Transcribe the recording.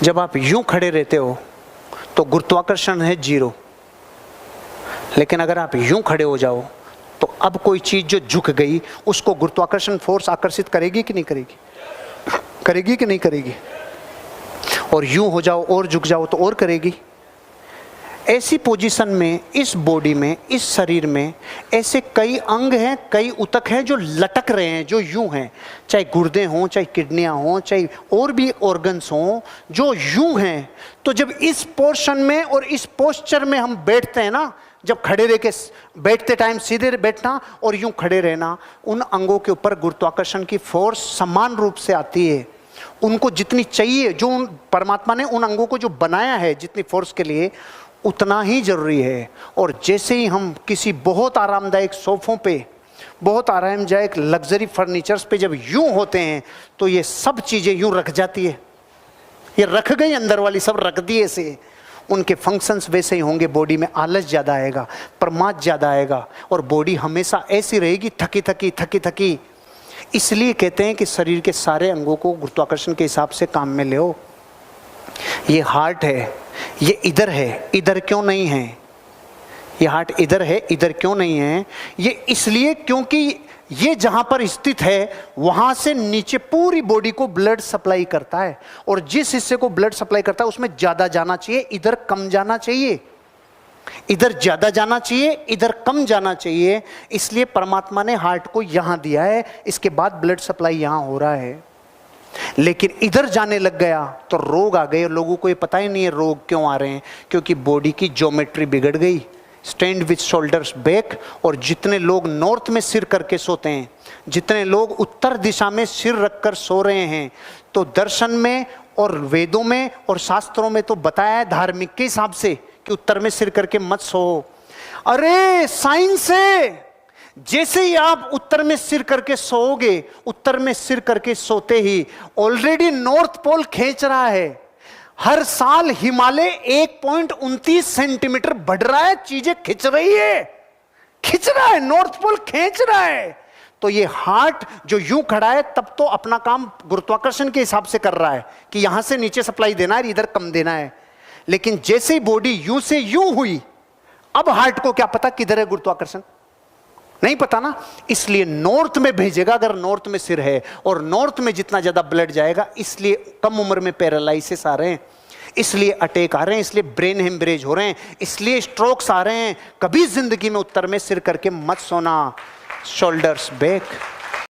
जब आप यूं खड़े रहते हो तो गुरुत्वाकर्षण है 0, लेकिन अगर आप यूं खड़े हो जाओ तो अब कोई चीज जो झुक गई उसको गुरुत्वाकर्षण फोर्स आकर्षित करेगी कि नहीं करेगी? करेगी कि नहीं करेगी? और यूं हो जाओ और झुक जाओ तो और करेगी। ऐसी पोजीशन में, इस बॉडी में, इस शरीर में ऐसे कई अंग हैं, कई ऊतक हैं जो लटक रहे हैं, जो यूं हैं, चाहे गुर्दे हों, चाहे किडनियां हों, चाहे और भी ऑर्गन्स हों, जो यूं हैं। तो जब इस पोर्शन में और इस पोस्चर में हम बैठते हैं ना, जब खड़े रह के बैठते टाइम सीधे बैठना और यूं खड़े रहना, उन अंगों के ऊपर गुरुत्वाकर्षण की फोर्स समान रूप से आती है। उनको जितनी चाहिए, जो परमात्मा ने उन अंगों को जो बनाया है जितनी फोर्स के लिए, उतना ही जरूरी है। और जैसे ही हम किसी बहुत आरामदायक सोफों पे, बहुत आरामदायक लग्जरी फर्नीचर्स पे जब यूं होते हैं तो ये सब चीजें यूं रख जाती है। ये रख गई, अंदर वाली सब रख दिए से। उनके फंक्शंस वैसे ही होंगे। बॉडी में आलस ज़्यादा आएगा, प्रमाद ज़्यादा आएगा और बॉडी हमेशा ऐसी रहेगी, थकी थकी थकी थकी। इसलिए कहते हैं कि शरीर के सारे अंगों को गुरुत्वाकर्षण के हिसाब से काम में ले। ये हार्ट है, ये इधर है, इधर क्यों नहीं है? ये हार्ट इधर है, इधर क्यों नहीं है? ये इसलिए क्योंकि ये जहां पर स्थित है वहां से नीचे पूरी बॉडी को ब्लड सप्लाई करता है, और जिस हिस्से को ब्लड सप्लाई करता है उसमें ज्यादा जाना चाहिए, इधर कम जाना चाहिए। इधर ज्यादा जाना चाहिए, इधर कम जाना चाहिए। इसलिए परमात्मा ने हार्ट को यहां दिया है, इसके बाद ब्लड सप्लाई यहां हो रहा है। लेकिन इधर जाने लग गया तो रोग आ गए। लोगों को ये पता ही नहीं है रोग क्यों आ रहे हैं, क्योंकि बॉडी की ज्योमेट्री बिगड़ गई। Stand with shoulders back. और जितने लोग नॉर्थ में सिर करके सोते हैं, जितने लोग उत्तर दिशा में सिर रखकर सो रहे हैं, तो दर्शन में और वेदों में और शास्त्रों में तो बताया है धार्मिक के हिसाब से कि उत्तर में सिर करके मत सो। अरे साइंस है, जैसे ही आप उत्तर में सिर करके सोओगे, उत्तर में सिर करके सोते ही ऑलरेडी नॉर्थ पोल खींच रहा है। हर साल हिमालय 1.29 सेंटीमीटर बढ़ रहा है, चीजें खिंच रही है, खिंच रहा है, नॉर्थ पोल खींच रहा है। तो ये हार्ट जो यूं खड़ा है तब तो अपना काम गुरुत्वाकर्षण के हिसाब से कर रहा है कि यहां से नीचे सप्लाई देना है, इधर कम देना है। लेकिन जैसे ही बॉडी यूं से यूं हुई, अब हार्ट को क्या पता किधर है गुरुत्वाकर्षण? नहीं पता ना। इसलिए नॉर्थ में भेजेगा, अगर नॉर्थ में सिर है, और नॉर्थ में जितना ज्यादा ब्लड जाएगा, इसलिए कम उम्र में पैरालाइसिस आ रहे हैं, इसलिए अटैक आ रहे हैं, इसलिए ब्रेन हेमरेज हो रहे हैं, इसलिए स्ट्रोक्स आ रहे हैं। कभी जिंदगी में उत्तर में सिर करके मत सोना। Shoulders back.